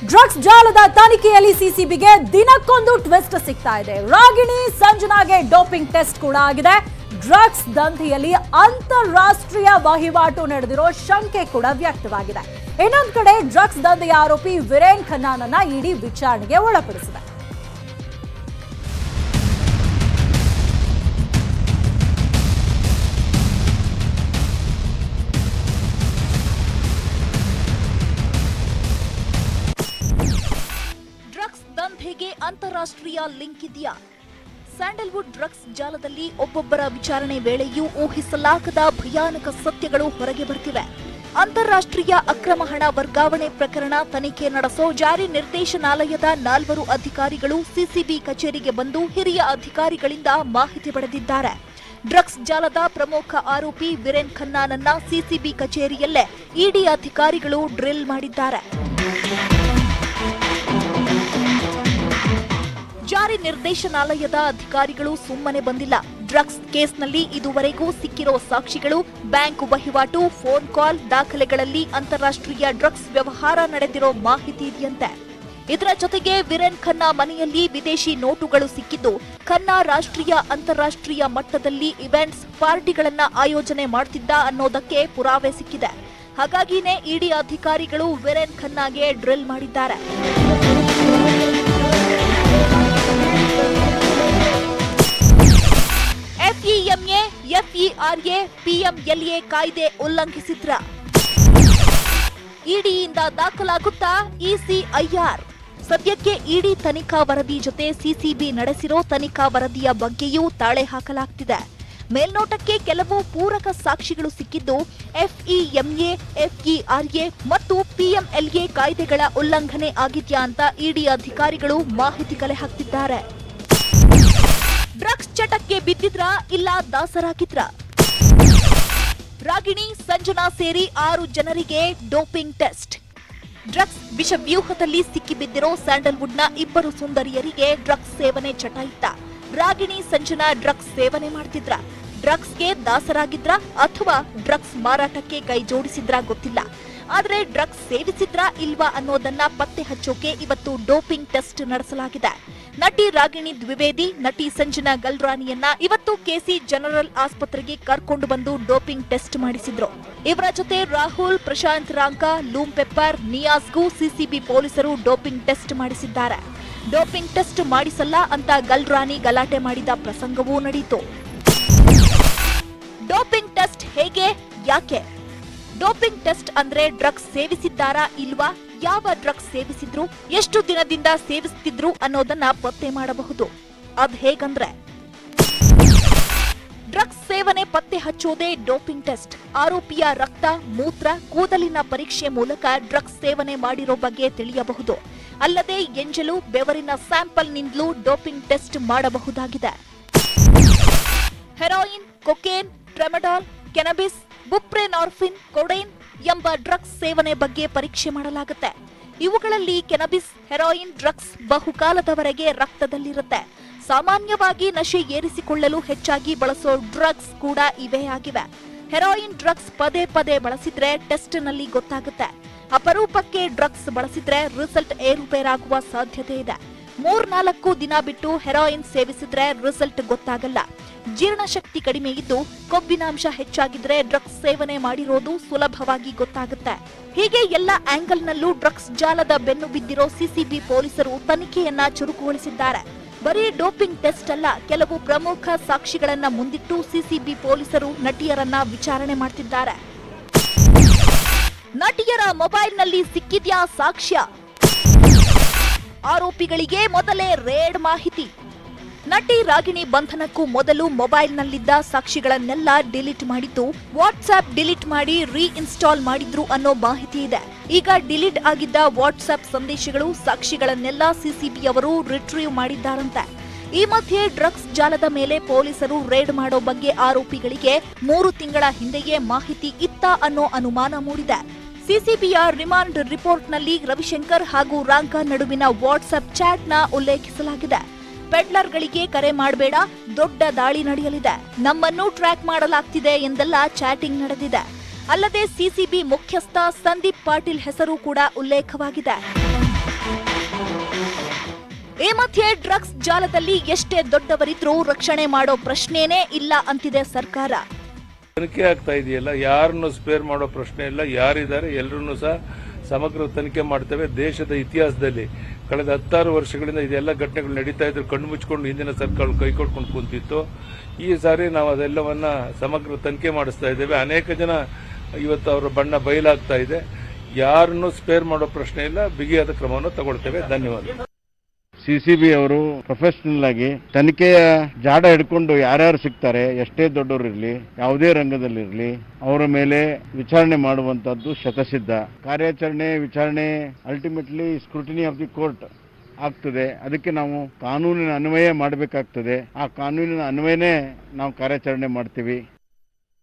Drugs ಜಾಲದ ತನಿಖೆಯಲ್ಲಿ ಸಿಸಿಬಿಗೆ ದಿನಕ್ಕೊಂದು ಟ್ವಿಸ್ಟ್ ಸಿಗ್ತಾ ಇದೆ. ರಾಗಿಣಿ ಸಂಜನಾಗೆ ಡೋಪಿಂಗ್ ಟೆಸ್ಟ್ ಕೂಡ ಆಗಿದೆ. ಡ್ರಗ್ಸ್ ದಂಧೆಯಲ್ಲಿ ಅಂತಾರಾಷ್ಟ್ರೀಯ ವಹಿವಾಟು ನಡೆದಿರೋ ಶಂಕೆ ಕೂಡ ವ್ಯಕ್ತವಾಗಿದೆ. ಇನ್ನೊಂದು ಕಡೆ ಡ್ರಗ್ಸ್ ದಂಧೆಯ ಆರೋಪಿ ವೀರೇನ್ ಖನ್ನಾನನ್ನ ಇಡಿ ವಿಚಾರಣೆಗೆ ಒಳಪಡಿಸಿದೆ. ದಂಧೆಗೆ ಅಂತಾರಾಷ್ಟ್ರೀಯ ಲಿಂಕ್ ಇದೆಯಾ? ಸ್ಯಾಂಡಲ್ವುಡ್ ಡ್ರಗ್ಸ್ ಜಾಲದಲ್ಲಿ ಒಬ್ಬೊಬ್ಬರ ವಿಚಾರಣೆ ವೇಳೆಯೂ ಊಹಿಸಲಾಗದ ಭಯಾನಕ ಸತ್ಯಗಳು ಹೊರಗೆ ಬರ್ತಿವೆ. ಅಂತಾರಾಷ್ಟ್ರೀಯ ಅಕ್ರಮ ಹಣ ವರ್ಗಾವಣೆ ಪ್ರಕರಣ ತನಿಖೆ ನಡೆಸೋ ಜಾರಿ ನಿರ್ದೇಶನಾಲಯದ 4 ಅಧಿಕಾರಿಗಳು ಸಿಸಿಬಿ ಕಚೇರಿಗೆ ಬಂದು ಹಿರಿಯ ಅಧಿಕಾರಿಗಳಿಂದ ಮಾಹಿತಿ ಪಡೆದಿದ್ದಾರೆ. ಡ್ರಗ್ಸ್ ಜಾಲದ ಪ್ರಮುಖ ಆರೋಪಿ ವೀರೇನ್ ಖನ್ನಾನನ್ನ ಸಿಸಿಬಿ ಕಚೇರಿಯಲ್ಲೇ ಇಡಿ ಅಧಿಕಾರಿಗಳು ಡ್ರಿಲ್ ಮಾಡಿದ್ದಾರೆ. ಜಾರಿ ನಿರ್ದೇಶನಾಲಯದ ಅಧಿಕಾರಿಗಳು ಸುಮ್ಮನೆ ಬಂದಿಲ್ಲ. ಡ್ರಗ್ಸ್ ಕೇಸ್ನಲ್ಲಿ ಇದುವರೆಗೂ ಸಿಕ್ಕಿರೋ ಸಾಕ್ಷಿಗಳು, ಬ್ಯಾಂಕ್ ವಹಿವಾಟು, ಫೋನ್ ಕಾಲ್ ದಾಖಲೆಗಳಲ್ಲಿ ಅಂತಾರಾಷ್ಟ್ರೀಯ ಡ್ರಗ್ಸ್ ವ್ಯವಹಾರ ನಡೆದಿರೋ ಮಾಹಿತಿ ಇದೆಯಂತೆ. ಇದರ ಜೊತೆಗೆ ವೀರೇನ್ ಖನ್ನಾ ಮನೆಯಲ್ಲಿ ವಿದೇಶಿ ನೋಟುಗಳು ಸಿಕ್ಕಿದ್ದು, ಖನ್ನಾ ರಾಷ್ಟ್ರೀಯ ಅಂತಾರಾಷ್ಟ್ರೀಯ ಮಟ್ಟದಲ್ಲಿ ಇವೆಂಟ್ಸ್, ಪಾರ್ಟಿಗಳನ್ನ ಆಯೋಜನೆ ಮಾಡ್ತಿದ್ದ ಅನ್ನೋದಕ್ಕೆ ಪುರಾವೆ ಸಿಕ್ಕಿದೆ. ಹಾಗಾಗಿನೇ ಇಡಿ ಅಧಿಕಾರಿಗಳು ವೀರೇನ್ ಖನ್ನಾಗೆ ಡ್ರಿಲ್ ಮಾಡಿದ್ದಾರೆ. FEMA, FERA, PMLA ಕಾಯ್ದೆ ಉಲ್ಲಂಘಿಸಿದ್ರ? ಇಡಿಯಿಂದ ದಾಖಲಾಗುತ್ತಾ ECIR? ಸದ್ಯಕ್ಕೆ ಇಡಿ ತನಿಖಾ ವರದಿ ಜೊತೆ ಸಿಸಿಬಿ ನಡೆಸಿರೋ ತನಿಖಾ ವರದಿಯ ಬಗ್ಗೆಯೂ ತಾಳೆ ಹಾಕಲಾಗ್ತಿದೆ. ಮೇಲ್ನೋಟಕ್ಕೆ ಕೆಲವು ಪೂರಕ ಸಾಕ್ಷಿಗಳು ಸಿಕ್ಕಿದ್ದು, FEMA, FERA ಮತ್ತು PMLA ಕಾಯ್ದೆಗಳ ಉಲ್ಲಂಘನೆ ಆಗಿದ್ಯಾ ಅಂತ ಇಡಿ ಅಧಿಕಾರಿಗಳು ಮಾಹಿತಿ ಕಲೆ ಹಾಕ್ತಿದ್ದಾರೆ. ಡ್ರಗ್ಸ್ ಚಟಕ್ಕೆ ಬಿದ್ದಿದ್ರ ಇಲ್ಲ ದಾಸರಾಗಿದ್ರ? ರಾಗಿಣಿ, ಸಂಜನಾ ಸೇರಿ 6 ಜನರಿಗೆ ಡೋಪಿಂಗ್ ಟೆಸ್ಟ್. ಡ್ರಗ್ಸ್ ವಿಷವ್ಯೂಹದಲ್ಲಿ ಸಿಕ್ಕಿಬಿದ್ದಿರೋ ಸ್ಯಾಂಡಲ್ವುಡ್ನ 2 ಸುಂದರಿಯರಿಗೆ ಡ್ರಗ್ಸ್ ಸೇವನೆ ಚಟ ಇತ್ತ. ರಾಗಿಣಿ, ಸಂಜನಾ ಡ್ರಗ್ಸ್ ಸೇವನೆ ಮಾಡ್ತಿದ್ರ? ಡ್ರಗ್ಸ್ಗೆ ದಾಸರಾಗಿದ್ರ ಅಥವಾ ಡ್ರಗ್ಸ್ ಮಾರಾಟಕ್ಕೆ ಕೈ ಜೋಡಿಸಿದ್ರ ಗೊತ್ತಿಲ್ಲ. ಆದ್ರೆ ಡ್ರಗ್ಸ್ ಸೇವಿಸಿದ್ರಾ ಇಲ್ವಾ ಅನ್ನೋದನ್ನ ಪತ್ತೆ ಹಚ್ಚೋಕೆ ಇವತ್ತು ಡೋಪಿಂಗ್ ಟೆಸ್ಟ್ ನಡೆಸಲಾಗಿದೆ. ನಟಿ ರಾಗಿಣಿ ದ್ವಿವೇದಿ, ನಟಿ ಸಂಜನಾ ಗಲ್ರಾನಿಯನ್ನ ಇವತ್ತು ಕೆಸಿ ಜನರಲ್ ಆಸ್ಪತ್ರೆಗೆ ಕರ್ಕೊಂಡು ಬಂದು ಡೋಪಿಂಗ್ ಟೆಸ್ಟ್ ಮಾಡಿಸಿದ್ರು. ಇವರ ಜೊತೆ ರಾಹುಲ್, ಪ್ರಶಾಂತ್ ರಾಂಕಾ, ಲೂಮ್ ಪೆಪ್ಪರ್, ನಿಯಾಜ್ಗೂ ಸಿಸಿಬಿ ಪೊಲೀಸರು ಡೋಪಿಂಗ್ ಟೆಸ್ಟ್ ಮಾಡಿಸಿದ್ದಾರೆ. ಡೋಪಿಂಗ್ ಟೆಸ್ಟ್ ಮಾಡಿಸಲ್ಲ ಅಂತ ಗಲ್ರಾನಿ ಗಲಾಟೆ ಮಾಡಿದ ಪ್ರಸಂಗವೂ ನಡೆಯಿತು. ಡೋಪಿಂಗ್ ಟೆಸ್ಟ್ ಹೇಗೆ, ಯಾಕೆ? ಡೋಪಿಂಗ್ ಟೆಸ್ಟ್ ಅಂದ್ರೆ ಡ್ರಗ್ಸ್ ಸೇವಿಸಿದ್ದಾರಾ ಇಲ್ವಾ, ಯಾವ ಡ್ರಗ್ಸ್ ಸೇವಿಸಿದ್ರು, ಎಷ್ಟು ದಿನದಿಂದ ಸೇವಿಸುತ್ತಿದ್ರು ಅನ್ನೋದನ್ನ ಪತ್ತೆ ಮಾಡಬಹುದು. ಅದ್ ಹೇಗಂದ್ರೆ, ಡ್ರಗ್ಸ್ ಸೇವನೆ ಪತ್ತೆ ಹಚ್ಚೋದೇ ಡೋಪಿಂಗ್ ಟೆಸ್ಟ್. ಆರೋಪಿಯ ರಕ್ತ, ಮೂತ್ರ, ಕೂದಲಿನ ಪರೀಕ್ಷೆ ಮೂಲಕ ಡ್ರಗ್ಸ್ ಸೇವನೆ ಮಾಡಿರೋ ಬಗ್ಗೆ ತಿಳಿಯಬಹುದು. ಅಲ್ಲದೆ ಎಂಜಲು, ಬೆವರಿನ ಸ್ಯಾಂಪಲ್ನಿಂದಲೂ ಡೋಪಿಂಗ್ ಟೆಸ್ಟ್ ಮಾಡಬಹುದಾಗಿದೆ. ಹೆರಾಯಿನ್, ಕೊಕೇನ್, ಟ್ರೆಮಡಾಲ್, ಕೆನಬಿಸ್, ಬುಪ್ರೆನಾರ್ಫಿನ್, ಕೊಡೈನ್ ಎಂಬ ಡ್ರಗ್ಸ್ ಸೇವನೆ ಬಗ್ಗೆ ಪರೀಕ್ಷೆ ಮಾಡಲಾಗುತ್ತೆ. ಇವುಗಳಲ್ಲಿ ಕೆನಬಿಸ್, ಹೆರಾಯಿನ್ ಡ್ರಗ್ಸ್ ಬಹುಕಾಲದವರೆಗೆ ರಕ್ತದಲ್ಲಿರುತ್ತೆ. ಸಾಮಾನ್ಯವಾಗಿ ನಶೆ ಏರಿಸಿಕೊಳ್ಳಲು ಹೆಚ್ಚಾಗಿ ಬಳಸೋ ಡ್ರಗ್ಸ್ ಕೂಡ ಇವೇ ಆಗಿವೆ. ಹೆರಾಯಿನ್ ಡ್ರಗ್ಸ್ ಪದೇ ಪದೇ ಬಳಸಿದ್ರೆ ಟೆಸ್ಟ್ನಲ್ಲಿ ಗೊತ್ತಾಗುತ್ತೆ. ಅಪರೂಪಕ್ಕೆ ಡ್ರಗ್ಸ್ ಬಳಸಿದ್ರೆ ರಿಸಲ್ಟ್ ಏರುಪೇರಾಗುವ ಸಾಧ್ಯತೆ ಇದೆ. 3-4 ದಿನ ಬಿಟ್ಟು ಹೆರಾಯಿನ್ ಸೇವಿಸಿದ್ರೆ ರಿಸಲ್ಟ್ ಗೊತ್ತಾಗಲ್ಲ. ಜೀರ್ಣಶಕ್ತಿ ಕಡಿಮೆ ಇದ್ದು ಕೊಬ್ಬಿನಾಂಶ ಹೆಚ್ಚಾಗಿದ್ರೆ ಡ್ರಗ್ಸ್ ಸೇವನೆ ಮಾಡಿರೋದು ಸುಲಭವಾಗಿ ಗೊತ್ತಾಗುತ್ತೆ. ಹೀಗೆ ಎಲ್ಲ ಆಂಗಲ್ನಲ್ಲೂ ಡ್ರಗ್ಸ್ ಜಾಲದ ಬೆನ್ನು ಬಿದ್ದಿರೋ ಸಿಸಿಬಿ ಪೊಲೀಸರು ತನಿಖೆಯನ್ನ ಚುರುಕುಗೊಳಿಸಿದ್ದಾರೆ. ಬರೀ ಡೋಪಿಂಗ್ ಟೆಸ್ಟ್ ಅಲ್ಲ, ಕೆಲವು ಪ್ರಮುಖ ಸಾಕ್ಷಿಗಳನ್ನ ಮುಂದಿಟ್ಟು ಸಿಸಿಬಿ ಪೊಲೀಸರು ನಟಿಯರನ್ನ ವಿಚಾರಣೆ ಮಾಡ್ತಿದ್ದಾರೆ. ನಟಿಯರ ಮೊಬೈಲ್ನಲ್ಲಿ ಸಿಕ್ಕಿದ್ಯಾ ಸಾಕ್ಷ್ಯ? ಆರೋಪಿಗಳಿಗೆ ಮೊದಲೇ ರೇಡ್ ಮಾಹಿತಿ. ನಟಿ ರಾಗಿಣಿ ಬಂಧನಕ್ಕೂ ಮೊದಲು ಮೊಬೈಲ್ನಲ್ಲಿದ್ದ ಸಾಕ್ಷಿಗಳನ್ನೆಲ್ಲ ಡಿಲೀಟ್ ಮಾಡಿದ್ದು, ವಾಟ್ಸ್ಆಪ್ ಡಿಲೀಟ್ ಮಾಡಿ ರೀಇನ್ಸ್ಟಾಲ್ ಮಾಡಿದ್ರು ಅನ್ನೋ ಮಾಹಿತಿ ಇದೆ. ಈಗ ಡಿಲೀಟ್ ಆಗಿದ್ದ ವಾಟ್ಸ್ಆಪ್ ಸಂದೇಶಗಳು, ಸಾಕ್ಷಿಗಳನ್ನೆಲ್ಲ ಸಿಸಿಬಿಯವರು ರಿಟ್ರೀವ್ ಮಾಡಿದ್ದಾರಂತೆ. ಈ ಮಧ್ಯೆ ಡ್ರಗ್ಸ್ ಜಾಲದ ಮೇಲೆ ಪೊಲೀಸರು ರೇಡ್ ಮಾಡೋ ಬಗ್ಗೆ ಆರೋಪಿಗಳಿಗೆ 3 ತಿಂಗಳ ಹಿಂದೆಯೇ ಮಾಹಿತಿ ಇತ್ತ ಅನ್ನೋ ಅನುಮಾನ ಮೂಡಿದೆ. ಸಿಸಿಬಿಯ ರಿಮಾಂಡ್ ರಿಪೋರ್ಟ್ನಲ್ಲಿ ರವಿಶಂಕರ್ ಹಾಗೂ ರಾಂಕಾ ನಡುವಿನ ವಾಟ್ಸ್ಆಪ್ ಚಾಟ್ನ ಉಲ್ಲೇಖಿಸಲಾಗಿದೆ. ಪೆಡ್ಲರ್ಗಳಿಗೆ ಕರೆ ಮಾಡಬೇಡ, ದೊಡ್ಡ ದಾಳಿ ನಡೆಯಲಿದೆ, ನಮ್ಮನ್ನು ಟ್ರ್ಯಾಕ್ ಮಾಡಲಾಗ್ತಿದೆ ಎಂದೆಲ್ಲ ಚಾಟಿಂಗ್ ನಡೆದಿದೆ. ಅಲ್ಲದೆ ಸಿಸಿಬಿ ಮುಖ್ಯಸ್ಥ ಸಂದೀಪ್ ಪಾಟೀಲ್ ಹೆಸರು ಕೂಡ ಉಲ್ಲೇಖವಾಗಿದೆ. ಈ ಮಧ್ಯೆ ಡ್ರಗ್ಸ್ ಜಾಲದಲ್ಲಿ ಎಷ್ಟೇ ದೊಡ್ಡವರಿದ್ರೂ ರಕ್ಷಣೆ ಮಾಡೋ ಪ್ರಶ್ನೆನೇ ಇಲ್ಲ ಅಂತಿದೆ ಸರ್ಕಾರ. ತನಿಖೆ ಆಗ್ತಾ ಇದೆಯಲ್ಲ, ಯಾರನ್ನು ಸ್ಪೇರ್ ಮಾಡೋ ಪ್ರಶ್ನೆ ಇಲ್ಲ. ಯಾರಿದ್ದಾರೆ ಎಲ್ಲರನ್ನೂ ಸಹ ಸಮಗ್ರ ತನಿಖೆ ಮಾಡ್ತೇವೆ. ದೇಶದ ಇತಿಹಾಸದಲ್ಲಿ ಕಳೆದ 16 ವರ್ಷಗಳಿಂದ ಇದೆಲ್ಲ ಘಟನೆಗಳು ನಡೀತಾ ಇದ್ರು. ಕಣ್ಣು ಮುಚ್ಕೊಂಡು ಹಿಂದಿನ ಸರ್ಕಾರ ಕೈಕೊಡ್ಕೊಂಡು ಕುಂತಿತ್ತು. ಈ ಸಾರಿ ನಾವು ಅದೆಲ್ಲವನ್ನ ಸಮಗ್ರ ತನಿಖೆ ಮಾಡಿಸ್ತಾ ಇದ್ದೇವೆ. ಅನೇಕ ಜನ ಇವತ್ತು ಅವರ ಬಣ್ಣ ಬಯಲಾಗ್ತಾ ಇದೆ. ಯಾರನ್ನು ಸ್ಪೇರ್ ಮಾಡೋ ಪ್ರಶ್ನೆ ಇಲ್ಲ. ಬಿಗಿಯಾದ ಕ್ರಮವನ್ನು ತಗೊಳ್ತೇವೆ. ಧನ್ಯವಾದ. ಸಿಸಿಬಿ ಅವರು ಪ್ರೊಫೆಷನಲ್ ಆಗಿ ತನಿಖೆಯ ಜಾಡ ಹಿಡ್ಕೊಂಡು ಯಾರ್ಯಾರು ಸಿಗ್ತಾರೆ, ಎಷ್ಟೇ ದೊಡ್ಡವರು ಇರಲಿ, ಯಾವುದೇ ರಂಗದಲ್ಲಿರಲಿ, ಅವರ ಮೇಲೆ ವಿಚಾರಣೆ ಮಾಡುವಂತದ್ದು ಶತಸಿದ್ಧ. ಕಾರ್ಯಾಚರಣೆ ವಿಚಾರಣೆ ultimately scrutiny of the court ಆಗ್ತದೆ. ಅದಕ್ಕೆ ನಾವು ಕಾನೂನಿನ ಅನ್ವಯ ಮಾಡಬೇಕಾಗ್ತದೆ. ಆ ಕಾನೂನಿನ ಅನ್ವಯನೇ ನಾವು ಕಾರ್ಯಾಚರಣೆ ಮಾಡ್ತೀವಿ.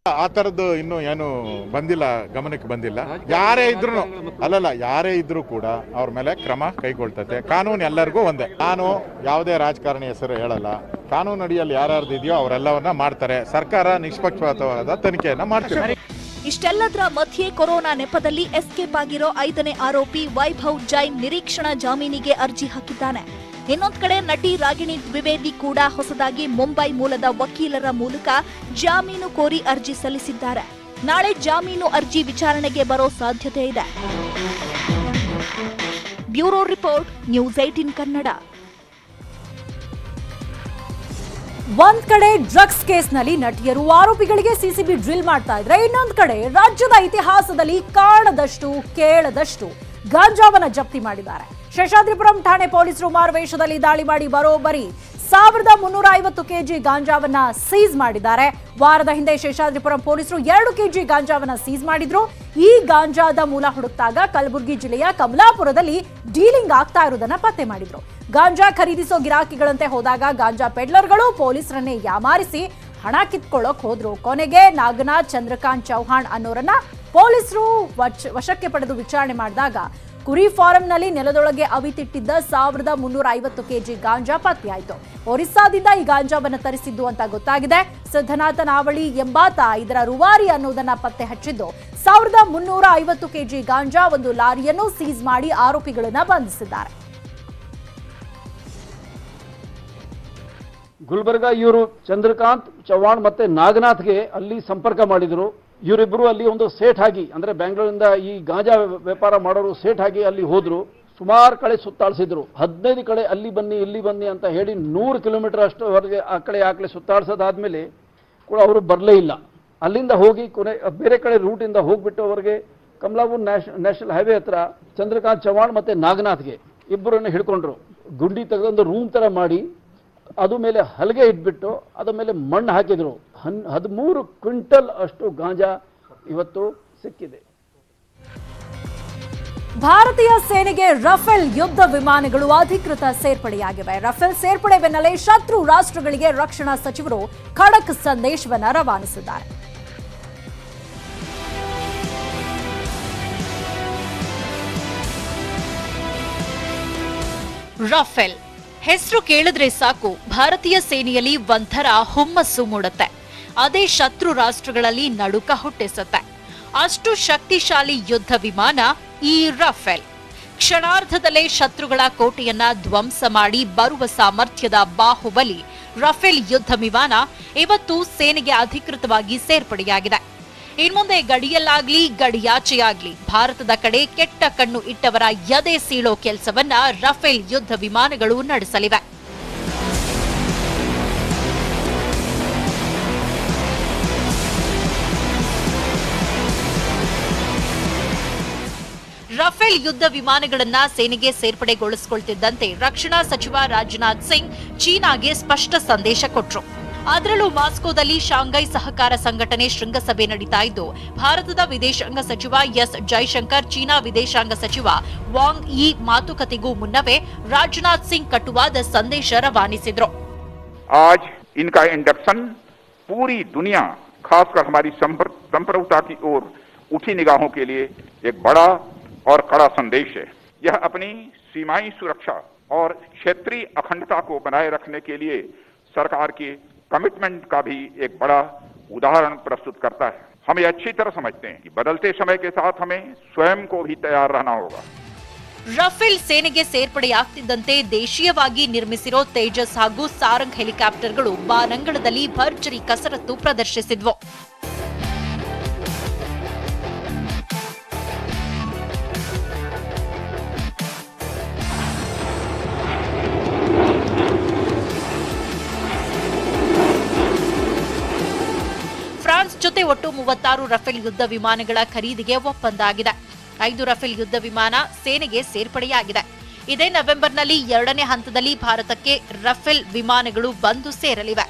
ಆ ತರದ್ದು ಇನ್ನು ಏನು ಬಂದಿಲ್ಲ, ಗಮನಕ್ಕೆ ಬಂದಿಲ್ಲ. ಯಾರೇ ಇದ್ರು ಯಾರೇ ಇದ್ರೂ ಕೂಡ ಅವ್ರ ಮೇಲೆ ಕ್ರಮ ಕೈಗೊಳ್ತದೆ. ಕಾನೂನು ಎಲ್ಲರಿಗೂ ಒಂದೇ. ನಾನು ಯಾವುದೇ ರಾಜಕಾರಣಿ ಹೆಸರು ಹೇಳಲ್ಲ. ಕಾನೂನು ಅಡಿಯಲ್ಲಿ ಯಾರ್ಯಾರ್ದು ಇದೆಯೋ ಅವರೆಲ್ಲವನ್ನ ಮಾಡ್ತಾರೆ. ಸರ್ಕಾರ ನಿಷ್ಪಕ್ಷಪಾತವಾದ ತನಿಖೆಯನ್ನ ಮಾಡ್ತಾರೆ. ಇಷ್ಟೆಲ್ಲದರ ಮಧ್ಯೆ ಕೊರೋನಾ ನೆಪದಲ್ಲಿ ಎಸ್ಕೇಪ್ ಆಗಿರೋ 5ನೇ ಆರೋಪಿ ವೈಭವ್ ಜೈನ್ ನಿರೀಕ್ಷಣಾ ಜಾಮೀನಿಗೆ ಅರ್ಜಿ ಹಾಕಿದ್ದಾನೆ. ಇನ್ನೊಂದು ಕಡೆ ನಟಿ ರಾಗಿಣಿ ದ್ವಿವೇದಿ ಕೂಡ ಹೊಸದಾಗಿ ಮುಂಬೈ ಮೂಲದ ವಕೀಲರ ಮೂಲಕ ಜಾಮೀನು ಕೋರಿ ಅರ್ಜಿ ಸಲ್ಲಿಸಿದ್ದಾರೆ. ನಾಳೆ ಜಾಮೀನು ಅರ್ಜಿ ವಿಚಾರಣೆಗೆ ಬರೋ ಸಾಧ್ಯತೆ ಇದೆ. Bureau report, news 18 Kannada. ಒಂದ್ ಕಡೆ ಡ್ರಗ್ಸ್ ಕೇಸ್ನಲ್ಲಿ ನಟಿಯರು ಆರೋಪಿಗಳಿಗೆ ಸಿಸಿಬಿ ಡ್ರಿಲ್ ಮಾಡ್ತಾ ಇದ್ರೆ, ಇನ್ನೊಂದ್ ಕಡೆ ರಾಜ್ಯದ ಇತಿಹಾಸದಲ್ಲಿ ಕಾಣದಷ್ಟು ಕೇಳದಷ್ಟು ಗಾಂಜಾವನ್ನ ಜಪ್ತಿ ಮಾಡಿದ್ದಾರೆ. ಶೇಷಾದ್ರಿಪುರಂ ಠಾಣೆ ಪೊಲೀಸರು ಮಾರುವೇಷದಲ್ಲಿ ದಾಳಿ ಮಾಡಿ ಬರೋಬ್ಬರಿ 1350 ಕೆಜಿ ಗಾಂಜಾವನ್ನ ಸೀಸ್ ಮಾಡಿದ್ದಾರೆ. ವಾರದ ಹಿಂದೆ ಶೇಷಾದ್ರಿಪುರಂ ಪೊಲೀಸರು 2 ಕೆಜಿ ಗಾಂಜಾವನ್ನ ಸೀಸ್ ಮಾಡಿದ್ರು. ಈ ಗಾಂಜಾದ ಮೂಲ ಹುಡುಕ್ತಾಗ ಕಲಬುರಗಿ ಜಿಲ್ಲೆಯ ಕಮಲಾಪುರದಲ್ಲಿ ಡೀಲಿಂಗ್ ಆಗ್ತಾ ಇರುವುದನ್ನ ಪತ್ತೆ ಮಾಡಿದ್ರು. ಗಾಂಜಾ ಖರೀದಿಸೋ ಗಿರಾಕಿಗಳಂತೆ ಹೋದಾಗ ಗಾಂಜಾ ಪೆಡ್ಲರ್ಗಳು ಪೊಲೀಸರನ್ನೇ ಯಾಮಾರಿಸಿ ಹಣ ಕಿತ್ಕೊಳ್ಳೋಕ್ ಹೋದ್ರು. ಕೊನೆಗೆ ನಾಗನಾಥ್ ಚಂದ್ರಕಾಂತ್ ಚೌಹಾಣ್ ಅನ್ನೋರನ್ನ ಪೊಲೀಸರು ವಶಕ್ಕೆ ಪಡೆದು ವಿಚಾರಣೆ ಮಾಡಿದಾಗ ಕುರಿ ಫಾರಂನಲ್ಲಿ ನೆಲದೊಳಗೆ ಅವಿತಿಟ್ಟಿದ್ದ 1350 ಕೆಜಿ ಗಾಂಜಾ ಪತ್ತೆಯಾಯಿತು. ಒರಿಸ್ಸಾದಿಂದ ಈ ಗಾಂಜಾವನ್ನು ತರಿಸಿದ್ದು ಅಂತ ಗೊತ್ತಾಗಿದೆ. ಸಿದ್ಧನಾಥ ನಾವಳಿ ಎಂಬಾತ ಇದರ ರೂವಾರಿ ಅನ್ನೋದನ್ನ ಪತ್ತೆ ಹಚ್ಚಿದ್ದು. 1350 ಕೆಜಿ ಗಾಂಜಾ ಒಂದು ಲಾರಿಯನ್ನು ಸೀಸ್ ಮಾಡಿ ಆರೋಪಿಗಳನ್ನ ಬಂಧಿಸಿದ್ದಾರೆ. ಗುಲ್ಬರ್ಗ ಇವರು ಚಂದ್ರಕಾಂತ್ ಚವ್ಹಾಣ್ ಮತ್ತೆ ನಾಗನಾಥ್ಗೆ ಅಲ್ಲಿ ಸಂಪರ್ಕ ಮಾಡಿದ್ರು. ಇವರಿಬ್ಬರು ಅಲ್ಲಿ ಒಂದು ಸೇಟ್ ಆಗಿ, ಅಂದ್ರೆ ಬೆಂಗಳೂರಿಂದ ಈ ಗಾಂಜಾ ವ್ಯಾಪಾರ ಮಾಡೋರು ಸೇಟ್ ಆಗಿ ಅಲ್ಲಿ ಹೋದ್ರು. ಸುಮಾರು ಕಡೆ ಸುತ್ತಾಡಿಸಿದ್ರು. 15 ಕಡೆ ಅಲ್ಲಿ ಬನ್ನಿ ಇಲ್ಲಿ ಬನ್ನಿ ಅಂತ ಹೇಳಿ 100 ಕಿಲೋಮೀಟರ್ ಅಷ್ಟುವರೆಗೆ ಆ ಕಡೆ ಸುತ್ತಾಡಿಸೋದಾದ್ಮೇಲೆ ಕೂಡ ಅವರು ಬರಲೇ ಇಲ್ಲ. ಅಲ್ಲಿಂದ ಹೋಗಿ ಬೇರೆ ಕಡೆ ರೂಟಿಂದ ಹೋಗ್ಬಿಟ್ಟು ಅವರಿಗೆ ಕಮಲಾಪುರ್ ನ್ಯಾಷನಲ್ ಹೈವೇ ಹತ್ರ ಚಂದ್ರಕಾಂತ್ ಚವ್ಹಾಣ್ ಮತ್ತೆ ನಾಗನಾಥ್ಗೆ ಇಬ್ಬರನ್ನು ಹಿಡ್ಕೊಂಡ್ರು. ಗುಂಡಿ ತೆಗೆದೊಂದು ರೂಮ್ ತರ ಮಾಡಿ ಅದು ಮೇಲೆ ಹಲಗೆ ಇಟ್ಬಿಟ್ಟು ಅದ ಮೇಲೆ ಮಣ್ಣು ಹಾಕಿದ್ರು. 13 ಕ್ವಿಂಟಲ್ ಅಷ್ಟು ಗಾಂಜಾ ಇವತ್ತು ಸಿಕ್ಕಿದೆ. ಭಾರತೀಯ ಸೇನೆಗೆ ರಫೇಲ್ ಯುದ್ಧ ವಿಮಾನಗಳು ಅಧಿಕೃತ ಸೇರ್ಪಡೆಯಾಗಿವೆ. ರಫೇಲ್ ಸೇರ್ಪಡೆ ಬೆನ್ನಲ್ಲೇ ಶತ್ರು ರಾಷ್ಟ್ರಗಳಿಗೆ ರಕ್ಷಣಾ ಸಚಿವರು ಖಡಕ್ ಸಂದೇಶವನ್ನು ರವಾನಿಸಿದ್ದಾರೆ. ರಫೇಲ್ ಹೆಸರು ಕೇಳಿದ್ರೆ ಸಾಕು ಭಾರತೀಯ ಸೇನೆಯಲ್ಲಿ ಒಂಥರ ಹುಮ್ಮಸ್ಸು ಮೂಡುತ್ತೆ. ಅದೇ ಶತ್ರು ರಾಷ್ಟ್ರಗಳಲ್ಲಿ ನಡುಕ ಹುಟ್ಟಿಸುತ್ತೆ. ಅಷ್ಟು ಶಕ್ತಿಶಾಲಿ ಯುದ್ಧ ವಿಮಾನ ಈ ರಫೇಲ್. ಕ್ಷಣಾರ್ಧದಲ್ಲೇ ಶತ್ರುಗಳ ಕೋಟೆಯನ್ನ ಧ್ವಂಸ ಮಾಡಿ ಬರುವ ಸಾಮರ್ಥ್ಯದ ಬಾಹುಬಲಿ ರಫೇಲ್ ಯುದ್ಧ ವಿಮಾನ ಇವತ್ತು ಸೇನೆಗೆ ಅಧಿಕೃತವಾಗಿ ಸೇರ್ಪಡೆಯಾಗಿದೆ. ಇನ್ಮುಂದೆ ಗಡಿಯಲ್ಲಾಗ್ಲಿ ಗಡಿಯಾಚೆಯಾಗ್ಲಿ ಭಾರತದ ಕಡೆ ಕೆಟ್ಟ ಕಣ್ಣು ಇಟ್ಟವರ ಎದೆ ಸೀಳೋ ಕೆಲಸವನ್ನ ರಫೇಲ್ ಯುದ್ಧ ವಿಮಾನಗಳು ನಡೆಸಲಿವೆ. ರಫೇಲ್ ಯುದ್ಧ ವಿಮಾನಗಳನ್ನ ಸೇನೆಗೆ ಸೇರ್ಪಡೆಗೊಳಿಸಿಕೊಳ್ತಿದ್ದಂತೆ ರಕ್ಷಣಾ ಸಚಿವ ರಾಜನಾಥ್ ಸಿಂಗ್ ಚೀನಾಗೆ ಸ್ಪಷ್ಟ ಸಂದೇಶ ಕೊಟ್ರು. ಅದರಲ್ಲೂ ಮಾಸ್ಕೋದಲ್ಲಿ ಶಾಂಘೈ ಸಹಕಾರ ಸಂಘಟನೆ ಶೃಂಗಸಭೆ ನಡೀತಾ ಇದ್ದು, ಭಾರತದ ವಿದೇಶಾಂಗ ಸಚಿವ ಎಸ್ ಜೈಶಂಕರ್ ಚೀನಾ ವಿದೇಶಾಂಗ ಸಚಿವ ವಾಂಗ್ ಯಿ ಮಾತುಕತೆಗೂ ಮುನ್ನವೇ ರಾಜನಾಥ್ ಸಿಂಗ್ ಕಟುವಾದ ಸಂದೇಶ ರವಾನಿಸಿದ್ರು. आज इनका इंडक्शन पूरी दुनिया खासकर हमारी संप्रभुता की ओर उठी निगाहों के लिए एक बड़ा और कड़ा संदेश है. यह अपनी सीमाई सुरक्षा और क्षेत्रीय अखंडता को बनाए रखने के लिए सरकार की कमिटमेंट का भी एक बड़ा उदाहरण प्रस्तुत करता है. हम ये अच्छी तरह समझते हैं कि बदलते समय के साथ हमें स्वयं को भी तैयार रहना होगा. ರಫೇಲ್ ಸೇನೆಗೆ ಸೇರ್ಪಡೆಯಾಗ್ತಿದ್ದಂತೆ ದೇಶೀಯವಾಗಿ ನಿರ್ಮಿಸಿರೋ ತೇಜಸ್ ಹಾಗೂ ಸಾರಂಗ್ ಹೆಲಿಕಾಪ್ಟರ್ಗಳು ಬಾನಂಗಳದಲ್ಲಿ ಭರ್ಜರಿ ಕಸರತ್ತು ಪ್ರದರ್ಶಿಸಿದ್ವು. ಫ್ರಾನ್ಸ್ ಜೊತೆ ಒಟ್ಟು 36 ರಫೇಲ್ ಯುದ್ಧ ವಿಮಾನಗಳ ಖರೀದಿಗೆ ಒಪ್ಪಂದ ಆಗಿದೆ. 5 ರಫೇಲ್ ಯುದ್ಧ ವಿಮಾನ ಸೇನೆಗೆ ಸೇರ್ಪಡೆಯಾಗಿದೆ. ಇದೇ ನವೆಂಬರ್ನಲ್ಲಿ 2ನೇ ಹಂತದಲ್ಲಿ ಭಾರತಕ್ಕೆ ರಫೇಲ್ ವಿಮಾನಗಳು ಬಂದು ಸೇರಲಿವೆ.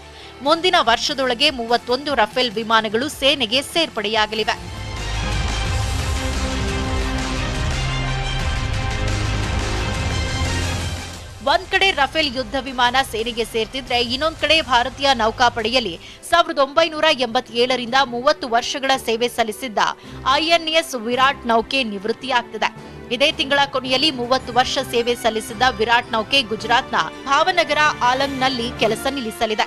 ಮುಂದಿನ ವರ್ಷದೊಳಗೆ 31 ರಫೇಲ್ ವಿಮಾನಗಳು ಸೇನೆಗೆ ಸೇರ್ಪಡೆಯಾಗಲಿವೆ. ಒಂದ್ ಕಡೆ ರಫೇಲ್ ಯುದ್ಧ ವಿಮಾನ ಸೇನೆಗೆ ಸೇರ್ತಿದ್ರೆ ಇನ್ನೊಂದ್ ಕಡೆ ಭಾರತೀಯ ನೌಕಾಪಡೆಯಲ್ಲಿ 1987ರಿಂದ 30 ವರ್ಷಗಳ ಸೇವೆ ಸಲ್ಲಿಸಿದ್ದ INS ವಿರಾಟ್ ನೌಕೆ ನಿವೃತ್ತಿಯಾಗ್ತಿದೆ. ಇದೇ ತಿಂಗಳ ಕೊನೆಯಲ್ಲಿ 30 ವರ್ಷ ಸೇವೆ ಸಲ್ಲಿಸಿದ್ದ ವಿರಾಟ್ ನೌಕೆ ಗುಜರಾತ್ನ ಭಾವನಗರ ಆಲಂಗ್ನಲ್ಲಿ ಕೆಲಸ ನಿಲ್ಲಿಸಲಿದೆ.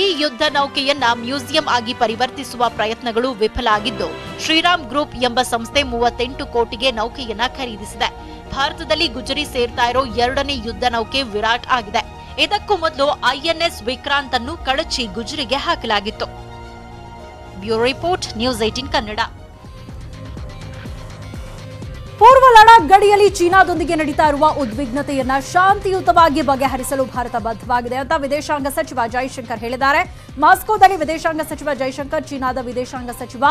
ಈ ಯುದ್ಧ ನೌಕೆಯನ್ನ ಮ್ಯೂಸಿಯಂ ಆಗಿ ಪರಿವರ್ತಿಸುವ ಪ್ರಯತ್ನಗಳು ವಿಫಲ ಆಗಿದ್ದು, ಶ್ರೀರಾಮ್ ಗ್ರೂಪ್ ಎಂಬ ಸಂಸ್ಥೆ 38 ಕೋಟಿಗೆ ನೌಕೆಯನ್ನ ಖರೀದಿಸಿದೆ. ಭಾರತದಲ್ಲಿ ಗುಜರಿ ಸೇರ್ತಾ ಇರೋ 2ನೇ ಯುದ್ಧ ನೌಕೆ ವಿರಾಟ್ ಆಗಿದೆ. ಇದಕ್ಕೂ ಮೊದಲು INS ವಿಕ್ರಾಂತ್ ಅನ್ನು ಕಳಚಿ ಗುಜರಿಗೆ ಹಾಕಲಾಗಿತ್ತು. Bureau report, news 18 Kannada. ಪೂರ್ವ ಲಡಾಖ್ ಗಡಿಯಲ್ಲಿ ಚೀನಾದೊಂದಿಗೆ ನಡೀತಾ ಇರುವ ಉದ್ವಿಗ್ನತೆಯನ್ನ ಶಾಂತಿಯುತವಾಗಿ ಬಗೆಹರಿಸಲು ಭಾರತ ಬದ್ಧವಾಗಿದೆ ಅಂತ ವಿದೇಶಾಂಗ ಸಚಿವ ಜೈಶಂಕರ್ ಹೇಳಿದ್ದಾರೆ. ಮಾಸ್ಕೋದಲ್ಲಿ ವಿದೇಶಾಂಗ ಸಚಿವ ಜೈಶಂಕರ್ ಚೀನಾದ ವಿದೇಶಾಂಗ ಸಚಿವ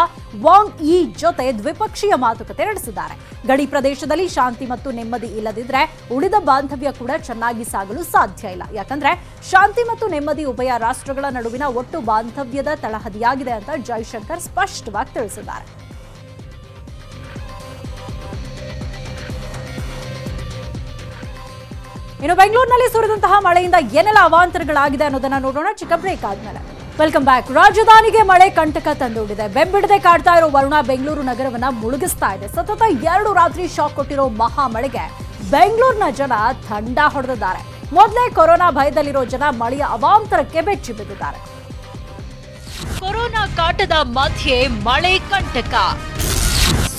ವಾಂಗ್ ಯಿ ಜೊತೆ ದ್ವಿಪಕ್ಷೀಯ ಮಾತುಕತೆ ನಡೆಸಿದ್ದಾರೆ. ಗಡಿ ಪ್ರದೇಶದಲ್ಲಿ ಶಾಂತಿ ಮತ್ತು ನೆಮ್ಮದಿ ಇಲ್ಲದಿದ್ರೆ ಉಳಿದ ಬಾಂಧವ್ಯ ಕೂಡ ಚೆನ್ನಾಗಿ ಸಾಗಲು ಸಾಧ್ಯ ಇಲ್ಲ. ಯಾಕಂದ್ರೆ ಶಾಂತಿ ಮತ್ತು ನೆಮ್ಮದಿ ಉಭಯ ರಾಷ್ಟ್ರಗಳ ನಡುವಿನ ಒಟ್ಟು ಬಾಂಧವ್ಯದ ತಳಹದಿಯಾಗಿದೆ ಅಂತ ಜೈಶಂಕರ್ ಸ್ಪಷ್ಟವಾಗಿ ತಿಳಿಸಿದ್ದಾರೆ. ಇನ್ನು ಬೆಂಗಳೂರಿನಲ್ಲಿ ಸುರಿದಂತಹ ಮಳೆಯಿಂದ ಏನೆಲ್ಲ ಅವಾಂತರಗಳಾಗಿದೆ ಅನ್ನೋದನ್ನ ನೋಡೋಣ ಚಿಕ್ಕ ಬ್ರೇಕ್ ಆದ್ಮೇಲೆ. Welcome back. ರಾಜಧಾನಿಗೆ ಮಳೆ ಕಂಟಕ ತಂದೊಡ್ಡಿದೆ. ಬೆಂಬಿಡದೆ ಕಾಡ್ತಾ ಇರೋ ವರುಣ ಬೆಂಗಳೂರು ನಗರವನ್ನ ಮುಳುಗಿಸ್ತಾ ಇದೆ. ಸತತ 2 ರಾತ್ರಿ ಶಾಕ್ ಕೊಟ್ಟಿರೋ ಮಹಾ ಮಳೆಗೆ ಬೆಂಗಳೂರಿನ ಜನ ಥಂಡ ಹೊಡೆದಿದ್ದಾರೆ. ಮೊದಲೇ ಕೊರೋನಾ ಭಯದಲ್ಲಿರೋ ಜನ ಮಳೆಯ ಅವಾಂತರಕ್ಕೆ ಬೆಚ್ಚಿ ಬಿದ್ದಿದ್ದಾರೆ. ಕೊರೋನಾ ಕಾಟದ ಮಧ್ಯೆ ಮಳೆ ಕಂಟಕ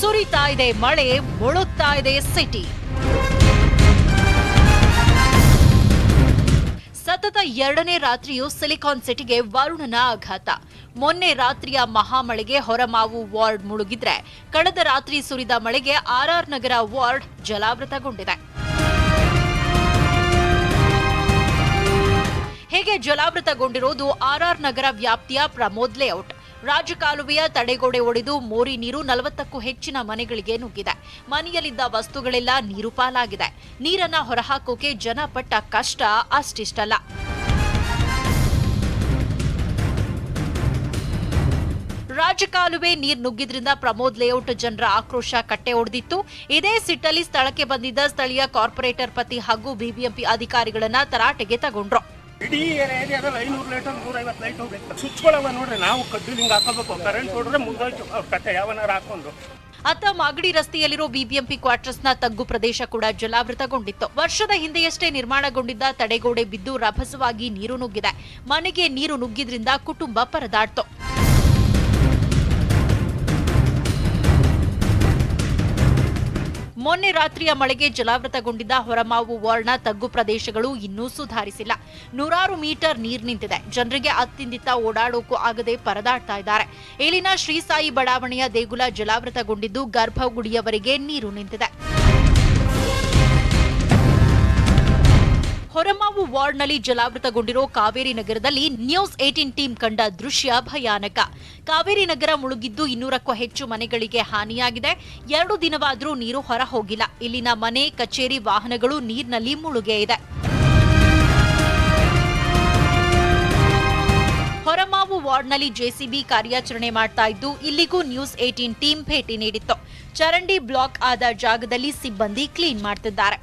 ಸುರಿತಾ ಇದೆ. ಮಳೆ ಮುಳುಗ್ತಾ ಇದೆ ಸಿಟಿ. ಸತತ 2ನೇ ರಾತ್ರಿಯೂ ಸಿಲಿಕಾನ್ ಸಿಟಿಗೆ ವರುಣನ ಆಘಾತ. ಮೊನ್ನೆ ರಾತ್ರಿಯ ಮಹಾಮಳೆಗೆ ಹೊರಮಾವು ವಾರ್ಡ್ ಮುಳುಗಿದ್ರೆ, ಕಳೆದ ರಾತ್ರಿ ಸುರಿದ ಮಳೆಗೆ ಆರ್ಆರ್ ನಗರ ವಾರ್ಡ್ ಜಲಾವೃತಗೊಂಡಿದೆ. ಹೇಗೆ ಜಲಾವೃತಗೊಂಡಿರೋದು ಆರ್ಆರ್ ನಗರ ವ್ಯಾಪ್ತಿಯ ಪ್ರಮೋದ್ ಲೇಔಟ್. ರಾಜಕಾಲುವೆಯ ತಡೆಗೋಡೆ ಒಡೆದು ಮೋರಿ ನೀರು 40ಕ್ಕೂ ಹೆಚ್ಚಿನ ಮನೆಗಳಿಗೆ ನುಗ್ಗಿದೆ. ಮನೆಯಲ್ಲಿದ್ದ ವಸ್ತುಗಳೆಲ್ಲ ನೀರು ಪಾಲಾಗಿದೆ. ನೀರನ್ನ ಹೊರಹಾಕೋಕೆ ಜನ ಪಟ್ಟ ಕಷ್ಟ ಅಷ್ಟಿಷ್ಟಲ್ಲ. ರಾಜಕಾಲುವೆ ನೀರು ನುಗ್ಗಿದ್ರಿಂದ ಪ್ರಮೋದ್ ಲೇಔಟ್ ಜನರ ಆಕ್ರೋಶ ಕಟ್ಟೆ ಒಡೆದಿತ್ತು. ಇದೇ ಸಿಟ್ಟಲ್ಲಿ ಸ್ಥಳಕ್ಕೆ ಬಂದಿದ್ದ ಸ್ಥಳೀಯ ಕಾರ್ಪೊರೇಟರ್ ಪತಿ ಹಾಗೂ ಬಿಬಿಎಂಪಿ ಅಧಿಕಾರಿಗಳನ್ನ ತರಾಟೆಗೆ ತಗೊಂಡ್ರು. ಇಡೀ ಏರಿಯಾದಲ್ಲಿ 500 ಲೀಟರ್ 150 ಲೈಟ್ ಹೋಗ್ಬೇಕು. ಸ್ವಿಚ್ಗಳವ ನೋಡ್ರಿ, ನಾವು ಕಡ್ಡಿಲಿ ಹಿಂಗೆ ಹಾಕೋಬೇಕು. ಕರೆಂಟ್ ಹೊಡ್ರೆ ಮುಗಿದೋಯ್ತು ಅವ್ರ ಕತೆ ಯಾವನಾರ ಹಾಕೊಂಡು. ಅತ್ತ ಮಾಗಡಿ ರಸ್ತೆಯಲ್ಲಿರೋ ಬಿಬಿಎಂಪಿ ಕ್ವಾರ್ಟರ್ಸ್ನ ತಗ್ಗು ಪ್ರದೇಶ ಕೂಡ ಜಲಾವೃತಗೊಂಡಿತ್ತು. ವರ್ಷದ ಹಿಂದೆಯಷ್ಟೇ ನಿರ್ಮಾಣಗೊಂಡಿದ್ದ ತಡೆಗೋಡೆ ಬಿದ್ದು ರಭಸವಾಗಿ ನೀರು ನುಗ್ಗಿದೆ. ಮನೆಗೆ ನೀರು ನುಗ್ಗಿದ್ರಿಂದ ಕುಟುಂಬ ಪರದಾಡ್ತು. ಮೊನ್ನೆ ರಾತ್ರಿಯ ಮಳೆಗೆ ಜಲಾವೃತಗೊಂಡಿದ್ದ ಹೊರಮಾವು ವಾರ್ಡ್ನ ತಗ್ಗು ಪ್ರದೇಶಗಳು ಇನ್ನೂ ಸುಧಾರಿಸಿಲ್ಲ. 100 ಮೀಟರ್ ನೀರು ನಿಂತಿದೆ. ಜನರಿಗೆ ಅತ್ತಿಂದಿತ್ತ ಓಡಾಡೋಕು ಆಗದೆ ಪರದಾಡ್ತಾ ಇದ್ದಾರೆ. ಇಲ್ಲಿನ ಶ್ರೀಸಾಯಿ ಬಡಾವಣೆಯ ದೇಗುಲ ಜಲಾವೃತಗೊಂಡಿದ್ದು ಗರ್ಭಗುಡಿಯವರೆಗೆ ನೀರು ನಿಂತಿದೆ. ಹೊರಮಾವು ವಾರ್ಡ್ನಲ್ಲಿ ಜಲಾವೃತಗೊಂಡಿರೋ ಕಾವೇರಿ ನಗರದಲ್ಲಿ ನ್ಯೂಸ್ 18 ಟೀಮ್ ಕಂಡ ದೃಶ್ಯ ಭಯಾನಕ. ಕಾವೇರಿ ನಗರ ಮುಳುಗಿದ್ದು 200ಕ್ಕೂ ಹೆಚ್ಚು ಮನೆಗಳಿಗೆ ಹಾನಿಯಾಗಿದೆ. 2 ದಿನವಾದರೂ ನೀರು ಹೊರ ಹೋಗಿಲ್ಲ. ಇಲ್ಲಿನ ಮನೆ, ಕಚೇರಿ, ವಾಹನಗಳು ನೀರಿನಲ್ಲಿ ಮುಳುಗೇ ಇದೆ. ಹೊರಮಾವು ವಾರ್ಡ್ನಲ್ಲಿ ಜೆಸಿಬಿ ಕಾರ್ಯಾಚರಣೆ ಮಾಡ್ತಾ ಇದ್ದು, ಇಲ್ಲಿಗೂ ನ್ಯೂಸ್ 18 ಟೀಮ್ ಭೇಟಿ ನೀಡಿತ್ತು. ಚರಂಡಿ ಬ್ಲಾಕ್ ಆದ ಜಾಗದಲ್ಲಿ ಸಿಬ್ಬಂದಿ ಕ್ಲೀನ್ ಮಾಡ್ತಿದ್ದಾರೆ.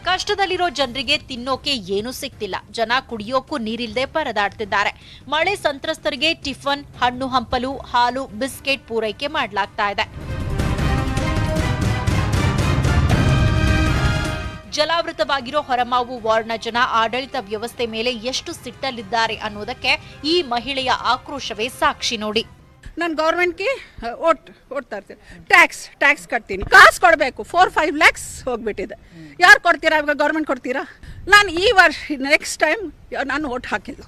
ಕಷ್ಟದಲ್ಲಿರೋ ಜನರಿಗೆ ತಿನ್ನೋಕೆ ಏನೂ ಸಿಗ್ತಿಲ್ಲ. ಜನ ಕುಡಿಯೋಕ್ಕೂ ನೀರಿಲ್ಲದೆ ಪರದಾಡ್ತಿದ್ದಾರೆ. ಮಳೆ ಸಂತ್ರಸ್ತರಿಗೆ ಟಿಫನ್, ಹಣ್ಣು ಹಂಪಲು, ಹಾಲು, ಬಿಸ್ಕೆಟ್ ಪೂರೈಕೆ ಮಾಡಲಾಗ್ತಾ ಇದೆ. ಜಲಾವೃತವಾಗಿರೋ ಹೊರಮಾವು ವಾರ್ಡ್ನ ಜನ ಆಡಳಿತ ವ್ಯವಸ್ಥೆ ಮೇಲೆ ಎಷ್ಟು ಸಿಟ್ಟಲ್ಲಿದ್ದಾರೆ ಅನ್ನೋದಕ್ಕೆ ಈ ಮಹಿಳೆಯ ಆಕ್ರೋಶವೇ ಸಾಕ್ಷಿ ನೋಡಿ. ನಾನು ಗೌರ್ಮೆಂಟ್ಗೆ ಓಡ್ತಾ ಇರ್ತೀನಿ, ಟ್ಯಾಕ್ಸ್ ಕಟ್ತೀನಿ, ಕಾಸು ಕೊಡಬೇಕು. 4-5 lakhs ಹೋಗ್ಬಿಟ್ಟಿದೆ. ಯಾರು ಕೊಡ್ತೀರಾ? ಇವಾಗ ಗೌರ್ಮೆಂಟ್ ಕೊಡ್ತೀರಾ? ನಾನು ಈ ವರ್ಷ ನೆಕ್ಸ್ಟ್ ಟೈಮ್ ನಾನು ಓಟ್ ಹಾಕಿಲ್ಲ.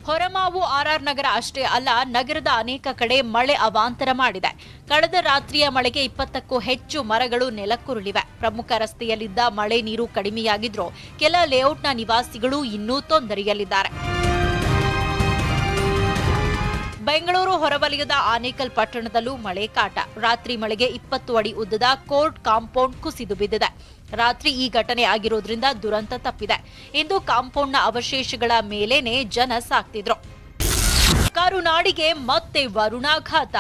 ಹೊರಮಾವು RR ನಗರ ಅಷ್ಟೇ ಅಲ್ಲ, ನಗರದ ಅನೇಕ ಕಡೆ ಮಳೆ ಅವಾಂತರ ಮಾಡಿದೆ. ಕಳೆದ ರಾತ್ರಿಯ ಮಳೆಗೆ 20ಕ್ಕೂ ಹೆಚ್ಚು ಮರಗಳು ನೆಲಕ್ಕುರುಳಿವೆ. ಪ್ರಮುಖ ರಸ್ತೆಯಲ್ಲಿದ್ದ ಮಳೆ ನೀರು ಕಡಿಮೆಯಾಗಿದ್ರೂ ಕೆಲ ಲೇಔಟ್ನ ನಿವಾಸಿಗಳು ಇನ್ನೂ ತೊಂದರೆಯಲ್ಲಿದ್ದಾರೆ. ಬೆಂಗಳೂರು ಹೊರವಲಯದ ಆನೇಕಲ್ ಪಟ್ಟಣದಲ್ಲೂ ಮಳೆ ಕಾಟ. ರಾತ್ರಿ ಮಳೆಗೆ 20 ಅಡಿ ಉದ್ದದ ಕೋರ್ಟ್ ಕಾಂಪೌಂಡ್ ಕುಸಿದು ಬಿದ್ದಿದೆ. ರಾತ್ರಿ ಈ ಘಟನೆ ಆಗಿರೋದ್ರಿಂದ ದುರಂತ ತಪ್ಪಿದೆ. ಇಂದು ಕಾಂಪೌಂಡ್ನ ಅವಶೇಷಗಳ ಮೇಲೇನೆ ಜನ ಸಾಕ್ತಿದ್ರು. ಕರುನಾಡಿಗೆ ಮತ್ತೆ ವರುಣಾಘಾತ.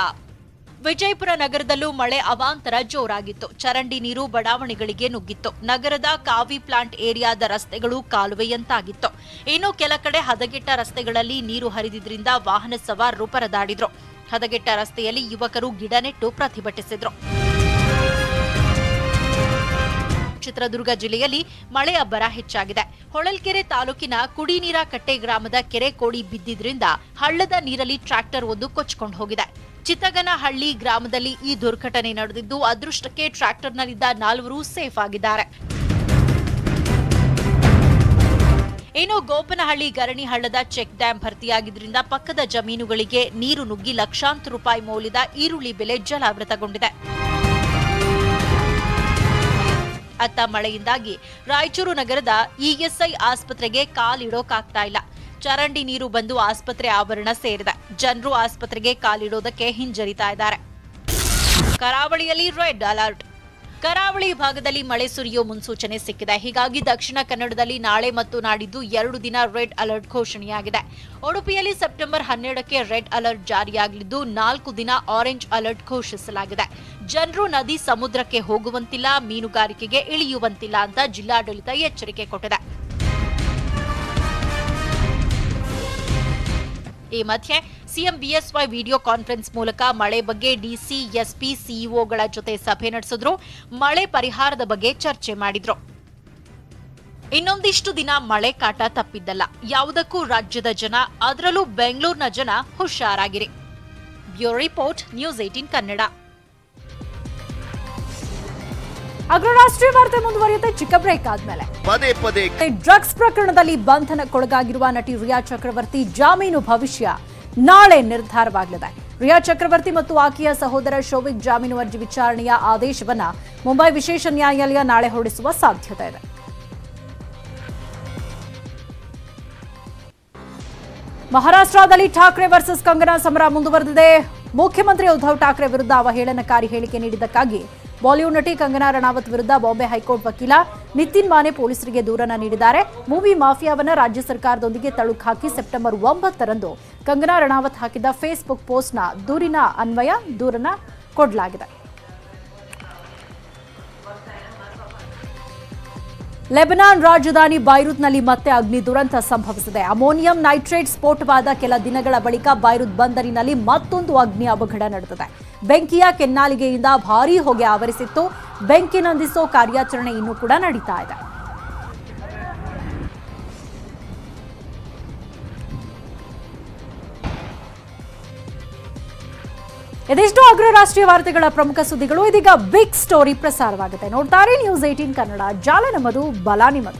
ವಿಜಯಪುರ ನಗರದಲ್ಲೂ ಮಳೆ ಅವಾಂತರ ಜೋರಾಗಿತ್ತು. ಚರಂಡಿ ನೀರು ಬಡಾವಣೆಗಳಿಗೆ ನುಗ್ಗಿತ್ತು. ನಗರದ ಕಾವಿ ಪ್ಲಾಂಟ್ ಏರಿಯಾದ ರಸ್ತೆಗಳು ಕಾಲುವೆಯಂತಾಗಿತ್ತು. ಇನ್ನು ಕೆಲ ಕಡೆ ಹದಗೆಟ್ಟ ರಸ್ತೆಗಳಲ್ಲಿ ನೀರು ಹರಿದಿದ್ರಿಂದ ವಾಹನ ಸವಾರರು ಪರದಾಡಿದ್ರು. ಹದಗೆಟ್ಟ ರಸ್ತೆಯಲ್ಲಿ ಯುವಕರು ಗಿಡ ನೆಟ್ಟು ಪ್ರತಿಭಟಿಸಿದ್ರು. ಚಿತ್ರದುರ್ಗ ಜಿಲ್ಲೆಯಲ್ಲಿ ಮಳೆ ಅಬ್ಬರ ಹೆಚ್ಚಾಗಿದೆ. ಹೊಳಲ್ಕೆರೆ ತಾಲೂಕಿನ ಕುಡಿನೀರ ಕಟ್ಟೆ ಗ್ರಾಮದ ಕೆರೆ ಕೋಡಿ ಬಿದ್ದಿದ್ರಿಂದ ಹಳ್ಳದ ನೀರಲ್ಲಿ ಟ್ರ್ಯಾಕ್ಟರ್ ಒಂದು ಕೊಚ್ಚಿಕೊಂಡು ಹೋಗಿದೆ. ಚಿತ್ತಗನಹಳ್ಳಿ ಗ್ರಾಮದಲ್ಲಿ ಈ ದುರ್ಘಟನೆ ನಡೆದಿದ್ದು, ಅದೃಷ್ಟಕ್ಕೆ ಟ್ರ್ಯಾಕ್ಟರ್ನಲ್ಲಿದ್ದ 4 ಸೇಫ್ ಆಗಿದ್ದಾರೆ. ಇನ್ನು ಗೋಪನಹಳ್ಳಿ ಗರಣಿ ಹಳ್ಳದ ಚೆಕ್ ಡ್ಯಾಂ ಭರ್ತಿಯಾಗಿದ್ದರಿಂದ ಪಕ್ಕದ ಜಮೀನುಗಳಿಗೆ ನೀರು ನುಗ್ಗಿ ಲಕ್ಷಾಂತರ ರೂಪಾಯಿ ಮೌಲ್ಯದ ಈರುಳ್ಳಿ ಬೆಲೆ ಜಲಾವೃತಗೊಂಡಿದೆ. ಅತ್ತ ಮಳೆಯಿಂದಾಗಿ ರಾಯಚೂರು ನಗರದ ESI ಆಸ್ಪತ್ರೆಗೆ ಕಾಲಿಡೋಕಾಗ್ತಾ ಇಲ್ಲ. ಚರಂಡಿ ನೀರು ಬಂದು ಆಸ್ಪತ್ರೆ ಆವರಣ ಸೇರಿದೆ. ಜನರು ಆಸ್ಪತ್ರೆಗೆ ಕಾಲಿಡೋದಕ್ಕೆ ಹಿಂಜರಿತಾ ಇದ್ದಾರೆ. ಕರಾವಳಿಯಲ್ಲಿ ರೆಡ್ ಅಲರ್ಟ್. ಕರಾವಳಿ ಭಾಗದಲ್ಲಿ ಮಳೆ ಸುರಿಯೋ ಮುನ್ಸೂಚನೆ ಸಿಕ್ಕಿದೆ. ಹೀಗಾಗಿ ದಕ್ಷಿಣ ಕನ್ನಡದಲ್ಲಿ ನಾಳೆ ಮತ್ತು ನಾಡಿದ್ದು 2 ದಿನ ರೆಡ್ ಅಲರ್ಟ್ ಘೋಷಣೆಯಾಗಿದೆ. ಉಡುಪಿಯಲ್ಲಿ ಸೆಪ್ಟೆಂಬರ್ 12ಕ್ಕೆ ರೆಡ್ ಅಲರ್ಟ್ ಜಾರಿಯಾಗಲಿದ್ದು 4 ದಿನ ಆರೆಂಜ್ ಅಲರ್ಟ್ ಘೋಷಿಸಲಾಗಿದೆ. ಜನರು ನದಿ ಸಮುದ್ರಕ್ಕೆ ಹೋಗುವಂತಿಲ್ಲ, ಮೀನುಗಾರಿಕೆಗೆ ಇಳಿಯುವಂತಿಲ್ಲ ಅಂತ ಜಿಲ್ಲಾಡಳಿತ ಎಚ್ಚರಿಕೆ ಕೊಟ್ಟಿದೆ. ಈ ಮಧ್ಯೆ ಸಿಎಂ ಬಿಎಸ್ವೈ ವಿಡಿಯೋ ಕಾನ್ಫರೆನ್ಸ್ ಮೂಲಕ ಮಳೆ ಬಗ್ಗೆ ಡಿಸಿ, ಎಸ್ಪಿ, ಸಿಇಒಗಳ ಜೊತೆ ಸಭೆ ನಡೆಸಿದ್ರು. ಮಳೆ ಪರಿಹಾರದ ಬಗ್ಗೆ ಚರ್ಚೆ ಮಾಡಿದ್ರು. ಇನ್ನೊಂದಿಷ್ಟು ದಿನ ಮಳೆ ಕಾಟ ತಪ್ಪಿದ್ದಲ್ಲ. ಯಾವುದಕ್ಕೂ ರಾಜ್ಯದ ಜನ, ಅದರಲ್ಲೂ ಬೆಂಗಳೂರಿನ ಜನ ಹುಷಾರಾಗಿರಿ. Bureau report, news 18 Kannada. ಅಗ್ರರಾಷ್ಟ್ರೀಯ ವಾರ್ತೆ ಮುಂದುವರಿಯುತ್ತೆ ಚಿಕ್ಕ ಬ್ರೇಕ್ ಆದ್ಮೇಲೆ. ಡ್ರಗ್ಸ್ ಪ್ರಕರಣದಲ್ಲಿ ಬಂಧನಕ್ಕೊಳಗಾಗಿರುವ ನಟಿ ರಿಯಾ ಚಕ್ರವರ್ತಿ ಜಾಮೀನು ಭವಿಷ್ಯ ನಾಳೆ ನಿರ್ಧಾರವಾಗಲಿದೆ. ರಿಯಾ ಚಕ್ರವರ್ತಿ ಮತ್ತು ಆಕೆಯ ಸಹೋದರ ಶೋವಿಕ್ ಜಾಮೀನು ಅರ್ಜಿ ವಿಚಾರಣೆಯ ಆದೇಶವನ್ನ ಮುಂಬೈ ವಿಶೇಷ ನ್ಯಾಯಾಲಯ ನಾಳೆ ಹೊರಡಿಸುವ ಸಾಧ್ಯತೆ ಇದೆ. ಮಹಾರಾಷ್ಟ್ರದಲ್ಲಿ ಠಾಕ್ರೆ ವರ್ಸಸ್ ಕಂಗನಾ ಸಮರ ಮುಂದುವರೆದಿದೆ. ಮುಖ್ಯಮಂತ್ರಿ ಉದ್ಧವ್ ಠಾಕ್ರೆ ವಿರುದ್ಧ ಅವಹೇಳನಕಾರಿ ಹೇಳಿಕೆ ನೀಡಿದ್ದಕ್ಕಾಗಿ ಬಾಲಿವುಡ್ ನಟಿ ಕಂಗನಾ ರಣಾವತ್ ವಿರುದ್ಧ ಬಾಂಬೆ ಹೈಕೋರ್ಟ್ ವಕೀಲ ನಿತಿನ್ ಮಾನೆ ಪೊಲೀಸರಿಗೆ ದೂರನ್ನ ನೀಡಿದ್ದಾರೆ. ಮೂವಿ ಮಾಫಿಯಾವನ್ನ ರಾಜ್ಯ ಸರ್ಕಾರದೊಂದಿಗೆ ತಳುಕು ಹಾಕಿ ಸೆಪ್ಟೆಂಬರ್ 9ರಂದು ಕಂಗನಾ ರಣಾವತ್ ಹಾಕಿದ್ದ ಫೇಸ್ಬುಕ್ ಪೋಸ್ಟ್ನ ದೂರಿನ ಅನ್ವಯ ದೂರನ್ನ ಕೊಡಲಾಗಿದೆ. ಲೆಬನಾನ್ ರಾಜಧಾನಿ ಬೈರುತ್ನಲ್ಲಿ ಮತ್ತೆ ಅಗ್ನಿ ದುರಂತ ಸಂಭವಿಸಿದೆ. ಅಮೋನಿಯಂ ನೈಟ್ರೇಟ್ ಸ್ಫೋಟವಾದ ಕೆಲ ದಿನಗಳ ಬಳಿಕ ಬೈರುತ್ ಬಂದರಿನಲ್ಲಿ ಮತ್ತೊಂದು ಅಗ್ನಿ ಅವಘಡ ನಡೆದಿದೆ. ಬೆಂಕಿಯ ಕೆನ್ನಾಲಿಗೆಯಿಂದ ಭಾರೀ ಹೊಗೆ ಆವರಿಸಿತ್ತು. ಬೆಂಕಿ ನಂದಿಸೋ ಕಾರ್ಯಾಚರಣೆ ಇನ್ನೂ ಕೂಡ ನಡೀತಾ ಇದೆ. ಇದಿಷ್ಟು ಅಗ್ರರಾಷ್ಟ್ರೀಯ ವಾರ್ತೆಗಳ ಪ್ರಮುಖ ಸುದ್ದಿಗಳು. ಇದೀಗ ಬಿಗ್ ಸ್ಟೋರಿ ಪ್ರಸಾರವಾಗುತ್ತೆ. ನೋಡ್ತಾರೆ ನ್ಯೂಸ್ 18 ಕನ್ನಡ. ಜಾಲ ನಮ್ಮದು, ಬಲ ನಿಮ್ಮದು.